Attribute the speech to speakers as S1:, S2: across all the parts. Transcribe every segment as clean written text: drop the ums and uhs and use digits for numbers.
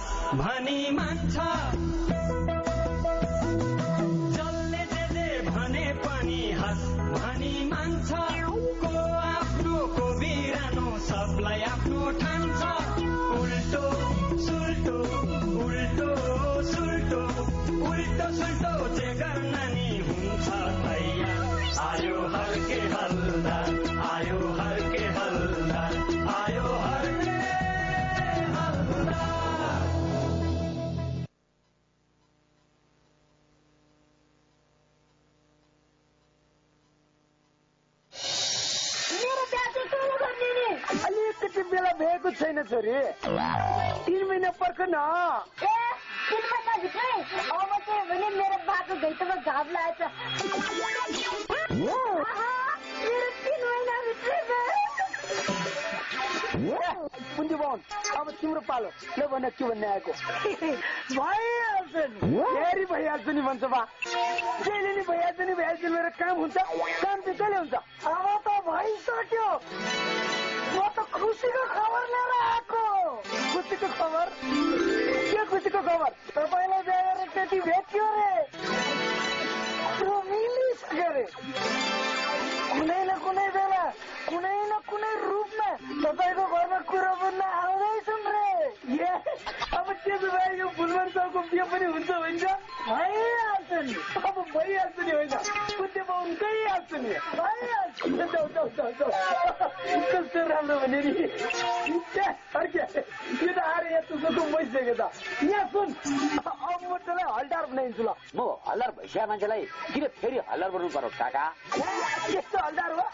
S1: हस भनी मान्छ जसले जे भने पनि हस भनी मान्छ को आफ्नो को बिरानो सबलाई आफ्नो ठान्छ उल्टो सुल्टो उल्टो सुल्टो उल्टो सुल्टो जे गर्न नि हुन्छ तयार आयो हर्के हल्ला आयो हर्के हल्ला आयो हर्के हल्ला
S2: मेरो दाजु के गर्ने नि
S3: अलिकति बेला भएको छैन छोरी 3 महिना पर्ख न
S2: 3 महिनाभित्रै अब चाहिँ भने मेरो बाको घैँटोमा घाम लागेछ मेरो 3 महिनाभित्रै
S3: पुन्जी बाहुन अब तिम्रो पालो ल भन के भन्ने आएको भइहाल्छ नि फेरि भइहाल्छ नि भन्छ बा जहिले नि भइहाल्छ नि भइहाल्छ मेरो काम हुन्छ काम चाहिँ कहिले हुन्छ अब त भइसक्यो म त खुसीको खबर लिएर आएको खुसीको खबर के खुसीको खबर तपाईँलाई गएर त्यति भेट्यो रे मिलिसक्यो रे कुनै न कुनै बेला कुनै न कुनै रूपमा तपाईँको घरमा कुरो बोल्न आउँदैछन् रे अब त्यसो भए यो फुलमान साउको बिहे पनि हुन्छ भइहाल्छ नि अब भइहाल्छ नि होइन कुद्ने बाहुन गइहाल्छ नि भइहाल्छ कस्तो राम्रो भने नि अर्के यो त आएर यहाँ तुसको भइसक्यो त यहाँ सुन अब म तँलाई हल्दार बनाइदिन्छु ल
S4: म हल्दार भइसक्यो मान्छेलाई किन फेरि हल्दार बन्नु पर्यो काका
S3: यस्तो हल्दार हो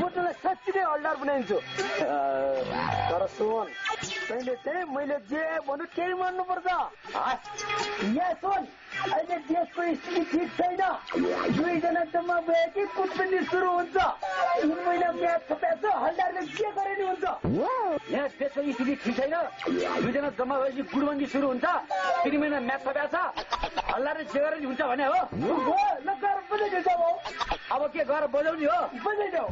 S3: म तँलाई साँच्ची नै हल्दार बनाइदिन्छु तर सुन तैँले चाहिँ मैले जे भन्नु त्यही मान्नुपर्छ यहाँ सुन अहिले देशको स्थिति ठिक छैन 2 जना जम्मा भएपछि कुटपिन्डी सुरु हुन्छ 3 महिना म्याच थपेछ हल्दारले के गरे नि हुन्छ
S4: यहाँ देशको स्थिति ठिक छैन 2 जना जम्मा भएपछि गुडबन्दी सुरु हुन्छ 3 महिना म्याच थपेछ हल्दारले जे गरे नि हुन्छ भने हो
S3: ल गएर बजाइदेऊ
S4: अब के गरेर बजाउने हो
S3: बजाइदेऊ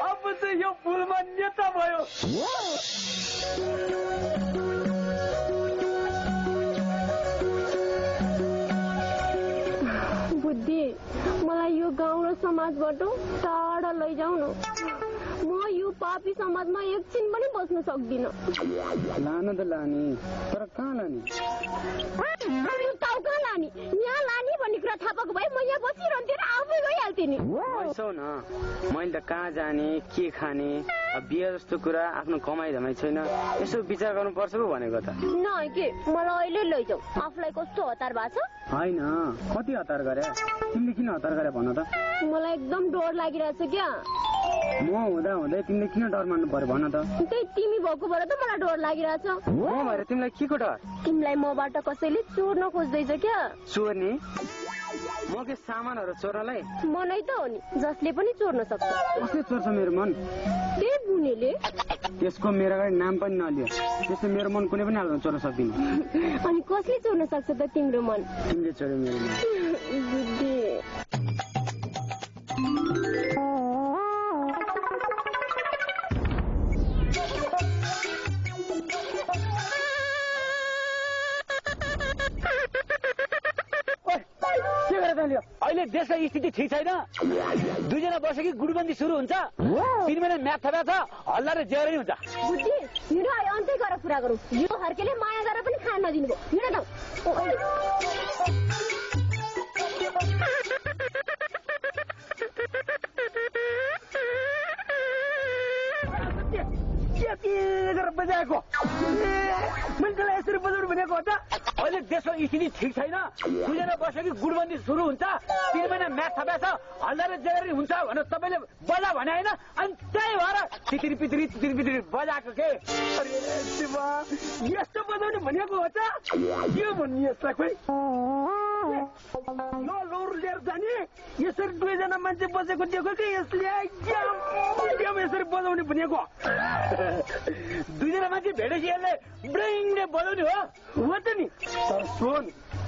S3: अब चाहिँ यो फुलमा नेता भयो
S5: बुद्धि मलाई यो गाउँ र समाजबाट टाढा लैजाऊ न म यो पापी समाजमा एकछिन पनि बस्न सक्दिन
S6: लान त लाने तर कहाँ लाने
S5: कहाँ लाने यहाँ लाने भन्ने कुरा थाहा पाएको भए म यहाँ बसिरहन्थेँ र आफै गइहाल्थेँ नि
S6: यसो न मैले त कहाँ जाने के खाने बिहे जस्तो कुरा आफ्नो कमाइ धमाइ छैन यसो विचार गर्नुपर्छ पो भनेको त
S5: न के मलाई अहिले लैजाऊ आफूलाई कस्तो हतार भएको छ
S6: होइन कति हतार गरे तिमीले किन हतार गरे भन त
S5: मलाई एकदम डर लागिरहेछ क्या
S6: म हुँदा हुँदै तिमीले किन डर मान्नु पर्यो भन त
S5: त्यही तिमी भएको भएर त मलाई डर लागिरहेछ
S6: म भएर तिमीलाई के को डर
S5: तिमीलाई मबाट कसैले चोर्न खोज्दैछ क्या
S6: चोर्ने म के सामानहरू चोर्नलाई
S5: मनै त हो नि जसले पनि चोर्न सक्छ
S6: कसले चोर्छ मेरो मन
S5: त्यही बुनेले
S6: त्यसको मेरो अगाडि नाम पनि नलियो त्यसले मेरो मन कुनै पनि हाल्न चोर्न सक्दिन
S5: अनि कसले चोर्न सक्छ त तिम्रो मन
S6: तिमीले चोर्यो मेरो मन
S4: अहिले देशको स्थिति ठिक छैन 2 जना बसेकी गुडबन्दी सुरु हुन्छ 3 महिना म्याच थपेछ हल्दारले जे गरे हुन्छ
S5: बुद्धि हिँड अन्तै गरेर कुरा गरौँ यो हर्केले माया गरेर पनि खान नदिनु भयो हिँड
S3: बजाएको मैले तँलाई यसरी बजाउनु भनेको हो त
S4: अहिले देशको स्थिति ठिक छैन 2 जना बसेकी गुडबन्दी सुरु हुन्छ 3 महिना म्याच थपेछ हल्दारले जे गरे हुन्छ भनेर तपाईँले बजा भने होइन अनि त्यही भएर तित्री पित्री बजाएको के
S3: यस्तो बजाउने भनेको हो त के भन्ने यसलाई खोइ लोर लिएर जाने यसरी 2 जना मान्छे बसेको दिएको कि यसले यसरी बजाउने भनेको
S4: 2 जना मान्छे भेटेपछि यसले ब्रिङले बजाउने हो
S3: त नि तर सुन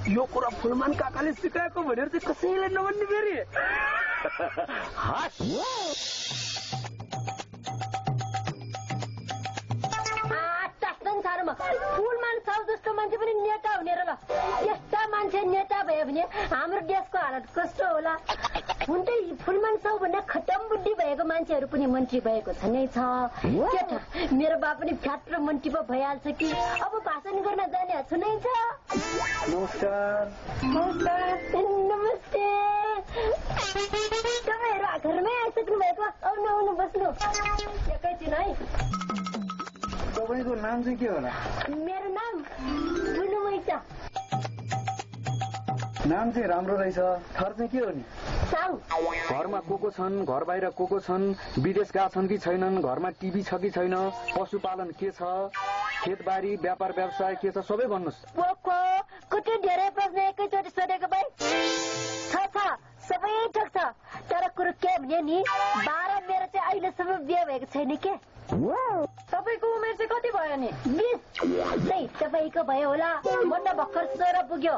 S3: यो कुरा फुलमान काकाले सिकाएको भनेर चाहिँ कसैलाई नभन्ने फेरि
S2: संसारमा फुलमान साउ जस्तो मान्छे पनि नेता हुने र ल यस्ता मान्छे नेता भयो भने हाम्रो देशको हालत कस्तो होला हुन त फुलमान साउ भन्दा खतम बुद्धि भएको मान्छेहरू पनि मन्त्री भएको छ नै छ के त मेरो बा पनि फ्याट र मन्त्री पो भइहाल्छ कि अब भाषण गर्न जाने छुनै छ
S3: नमस्कार
S2: नमस्ते तपाईँहरू घरमै आइसक्नु भएको आउनु आउनु बस्नु एकैछिन है
S3: तपाईँको नाम चाहिँ के होला
S2: मेरो नाम बुनुमै छ
S3: नाम चाहिँ राम्रो रहेछ थर चाहिँ के हो नि
S2: साउ
S6: घरमा को छन् घर बाहिर को छन् विदेश गएका छन् कि छैनन् घरमा टिभी छ कि छैन पशुपालन के छ खेतबारी व्यापार व्यवसाय के छ सबै भन्नुहोस्
S2: कति धेरै प्रश्न एकैचोटि सोधेको भाइ छ सबै ठिक छ तर कुरो के भने नि 12 मेरो चाहिँ अहिलेसम्म बिहे भएको छैन के
S5: तपाईँको उमेर चाहिँ कति भयो नि
S2: 20 नै तपाईँको भयो होला म त भर्खर 16 पुग्यो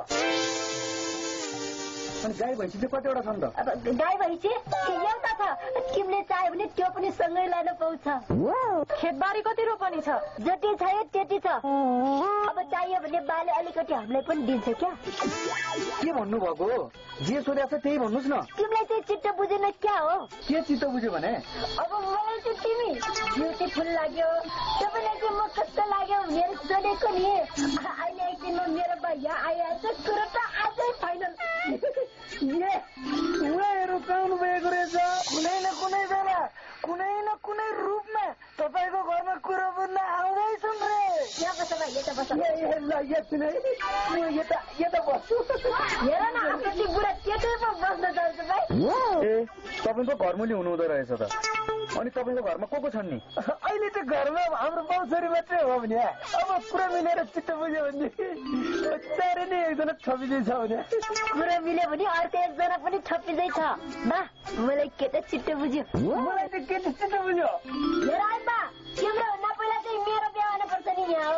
S3: अनि गाई भैँसी चाहिँ कतिवटा छन् त
S2: अब गाई भैँसी एउटा छ तिमीले चाह्यो भने त्यो पनि सँगै लान पाउँछ
S5: खेतबारी कति रोपनी छ
S2: जति छ त्यति छ अब चाहियो भने बाले अलिकति हामीलाई पनि दिन्छ क्या
S3: के भन्नुभएको जे सोधेको छ त्यही भन्नुहोस् न
S2: तिमीलाई चाहिँ चित्त बुझेन क्या हो
S3: के चित्त बुझ्यो भने
S2: अब मलाई चाहिँ तिमी ब्युटिफुल लाग्यो तपाईँलाई चाहिँ म कस्तो लाग्यो भनेर सोधेको नि अहिले एकदिनमा मेरो भैया आइहाल्छ कुरो त आजै फाइनल
S3: उहाँहरू पाउनु भएको रहेछ कुनै न कुनै बेला कुनै न कुनै रूपमा तपाईँको घरमा कुरो बुझ्न आउँदैछन् रे
S2: यहाँ बस भाइ यता बस
S3: यता बस्छु
S2: हेर न आफ्नो त्यो बुढा त्यतै पो बस्न जान्छ भाइ
S3: ए तपाईँको घरमुली हुनुहुँदो रहेछ त अनि तपाईँको घरमा को छन् नि अहिले चाहिँ घरमा हाम्रो बाउछोरी मात्रै हो भने अब पुरा मिलेर चित्त बुझ्यो भने चारै नै एकजना थपिँदै छ भने
S2: कुरा मिल्यो भने अर्को एकजना पनि थपिँदै छ बा मलाई के त चित्त बुझ्यो
S3: मलाई चाहिँ के चित्त बुझ्यो
S2: हेर है बा तिम्रो भन्दा पहिला चाहिँ मेरो बिहा हुनुपर्छ नि यहाँ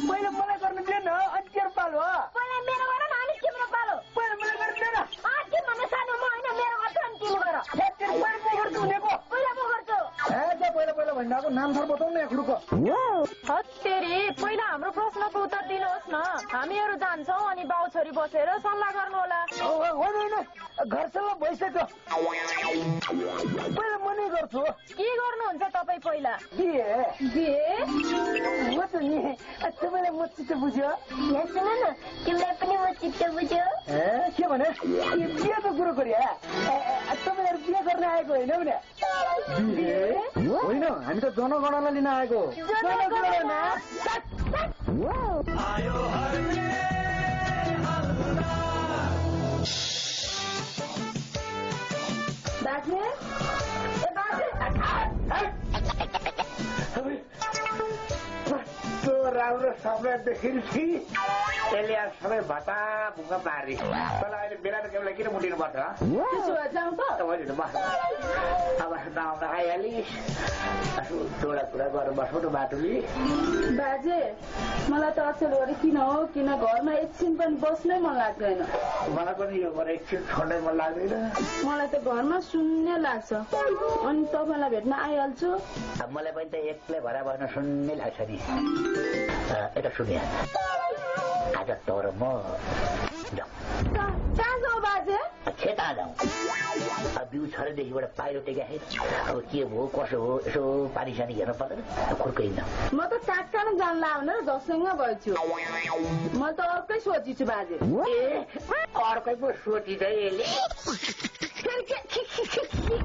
S3: पहिला मलाई गर्नु दिएन अनि तेरो पालो हो
S2: पहिला मेरो गर न अनि तिम्रो पालो
S3: पहिला मलाई गर्नु दिएन
S2: तिमीभन्दा सानो म होइन मेरो गर्छु अनि तिमी गर
S3: गर्छु हुनेको
S2: पहिला म गर्छु
S3: पहिला भन्दाको नाम थर बताउनु न एकलुको
S5: हत्तेरी पहिला हाम्रो प्रश्नको उत्तर दिनुहोस् न हामीहरू जान्छौँ अनि बाउ छोरी बसेर सल्लाह गर्नु होला
S3: होइन घरसम्म भइसक्यो पहिला म नै गर्छु
S5: के गर्नुहुन्छ तपाईँ पहिला
S3: बिहे
S5: बिहे
S3: म त नि तपाईँलाई म चित्त बुझ्यो
S2: यहाँ सुन न तिमीलाई पनि म चित्त बुझ्यो
S3: के भने बिहेको कुरो गरे तपाईँहरू बिहे गर्न आएको होइन भने बिहे होइन हामी त जनगणना लिन आएको जनगणना
S2: बाजे
S7: राम्रो सपना देखिन् कि त्यसले सबै भत्ता भुङ्गा पारी तँलाई अहिले बेला त केवल किन मुटिनु पर्छ अब नआउँदा आइहालिस् एउटा कुरा गरेर बसौँ न बाटुली
S5: बाजे मलाई त अचेल किन हो किन घरमा एकछिन पनि बस्नै मन लाग्दैन
S7: मलाई पनि यो गरेर एकछिन छोड्नै मन लाग्दैन
S5: मलाई त घरमा शून्य लाग्छ अनि तपाईँलाई भेट्न आइहाल्छु
S7: मलाई पनि त एक्लै भएर बस्न शून्य लाग्छ नि यता सुनिया आज तर म
S5: कहाँ जाऊ बाजे
S7: खेता जाउँ बिउ छरेदेखिबाट पाइरो टेकाखेर अब के भयो कसो हो यसो पानी सानी हेर्न पर्दैन खुर्कैन
S5: म त काट्न जान लाग्ने र जसँग गएछु म त अर्कै सोचिछु बाजे
S7: ए अर्कै पो सोचिँदै यसले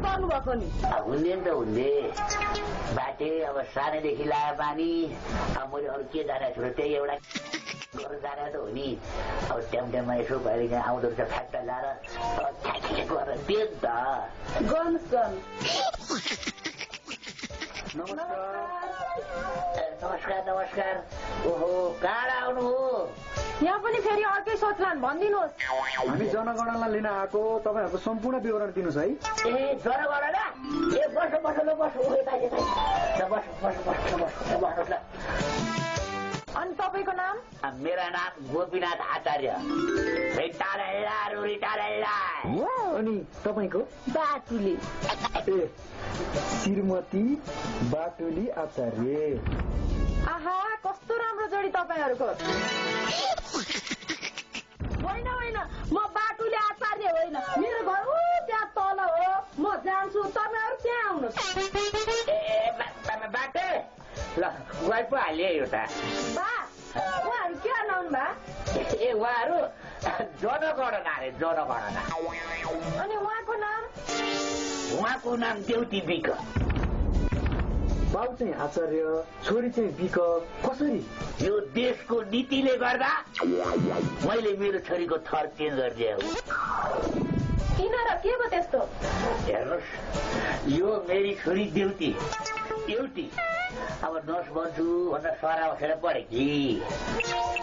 S5: गर्नुभएको नि
S7: हुँदैन त हुँदे बाटे अब सानैदेखि लायो पानी अब मैले अरू के जानेको छु र त्यही एउटा गरेर जाने त हो नि अब टाइममा यसो कहिले आउँदो रहेछ फ्याक्ट्री ल्याएर गरेर दियो नि त नमस्कार ओहो कहाँ आउनु हो
S5: यहाँ पनि फेरि अर्कै सोच्लान् भनिदिनुहोस्
S3: हामी जनगणना लिन आएको तपाईँहरूको सम्पूर्ण विवरण दिनुहोस् है
S7: ए जनगणना ए बस ल
S5: अनि तपाईँको नाम
S7: मेरा नाम गोपीनाथ आचार्य
S3: अनि तपाईँको
S5: बाटुली
S3: श्रीमती बाटुली आचार्य
S2: आहा कस्तो राम्रो जोडी तपाईँहरूको। होइन होइन म बाटुले आचार्य होइन, मेरो घर ऊ त्यहाँ तल हो, म जान्छु, तपाईँहरू त्यहाँ आउनुहोस्।
S7: बाटे ल गइ पो हाल्यो एउटा।
S2: बा उहाँहरू के आउनु भा?
S7: ए उहाँहरू जनगणना अरे जनगणना।
S2: अनि उहाँको नाम?
S7: उहाँको नाम देउती बिक।
S6: बाउ चाहिँ आचार्य, छोरी चाहिँ बिक, कसरी?
S7: यो देशको नीतिले गर्दा मैले मेरो छोरीको थर चेन्ज गरिदिएँ।
S2: किन र के भयो त्यस्तो?
S7: हेर्नुहोस् यो मेरी छोरी देउती एउटी अब नर्स बन्छु भनेर सरा बसेर पढे कि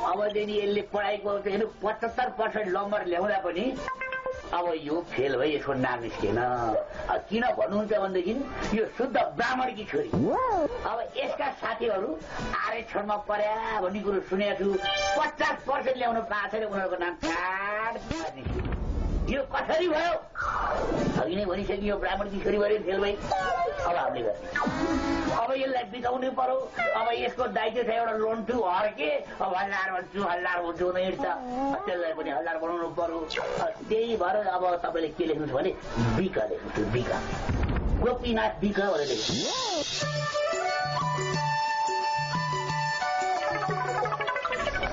S7: अबदेखि यसले पढाइको 75% नम्बर ल्याउँदा पनि अब यो फेल भई यसको नाम निस्केन। किन भन्नुहुन्छ भनेदेखि यो शुद्ध ब्राह्मणकी छोरी। अब यसका साथीहरू आरक्षणमा पर्या भन्ने कुरो सुनेको छु, 50% ल्याउनु पाएको छैन, उनीहरूको नाम निस्क्यो। यो कसरी भयो? अघि नै भनिसक्यो यो ब्राह्मणकी छोरी भएर फेल भई। अब हामीले गर्ने अब यसलाई बिताउनै पर्यो। अब यसको दायित्व छ एउटा लोन टु हर्के, अब हल्लार भन्छु हल्लार भन्छु हिँड्छ, त्यसलाई पनि हल्लार बनाउनु पर्यो। त्यही भएर अब तपाईँले के लेख्नुहोस् भने बिका लेख्नुहोस्, बिका गोपीनाथ बिका भनेर लेख्नुहोस्।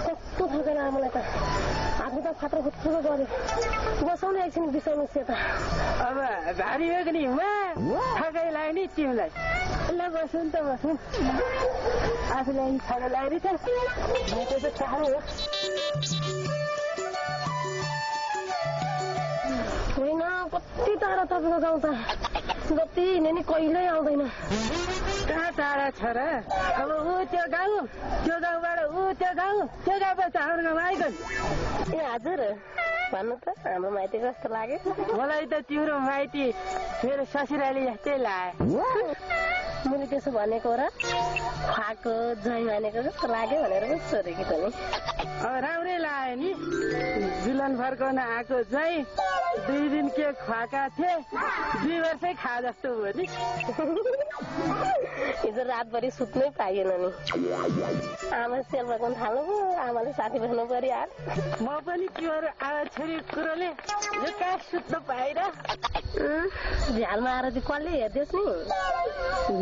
S2: कस्तो थकेन आमालाई त, आफ्नो त खतरा खुत्रो गऱ्यो। बसाउने एकछिन बिसाउनुहोस् यता।
S3: अब भारी हो नि थकाइ लाग्यो नि तिमीलाई।
S2: ल बस्नु नि त बस्नु,
S3: आफूलाई थकाइ लाग्यो
S2: त्यो त टाढो हो। होइन कति टाढा तपाईँको गाउँ त, जति हिँड्यो नि कहिल्यै आउँदैन।
S3: कहाँ टाढा छ र? अब ऊ त्यो गाउँबाट ऊ त्यो गाउँबाट हाम्रो गाउँ आइगयो।
S2: ए हजुर भन्नु त, हाम्रो माइती कस्तो लाग्यो?
S3: मलाई त तिम्रो माइती मेरो ससुराली जस्तै लाग्यो।
S2: मैले त्यसो भनेको र खुवाएको जय मानेको जस्तो लाग्यो भनेर पो सोधेकी त नि।
S3: अब राम्रै लाग्यो नि, जुलन फर्काउन आएको जय 2 दिन के खुवाएका थिए, 2 वर्षै खा जस्तो भयो नि।
S2: हिजो रातभरि सुत्नै पाइएन नि। आमा सेल बगाउन थाल्नु, आमाले साथी बस्नु पर्यो यार।
S3: म पनि तिम्रो आमा छोरी कुरोले यो कहाँ सुत्नु पाएर
S2: झ्यालमा आएर चाहिँ कसले हेर्दैछ नि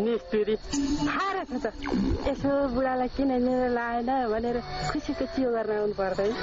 S3: निष्ठुरी। थाहा रहेछ त, यसो बुढालाई किन लिएर लाएन भनेर खुसीको चियो गर्न आउनु पर्दैन।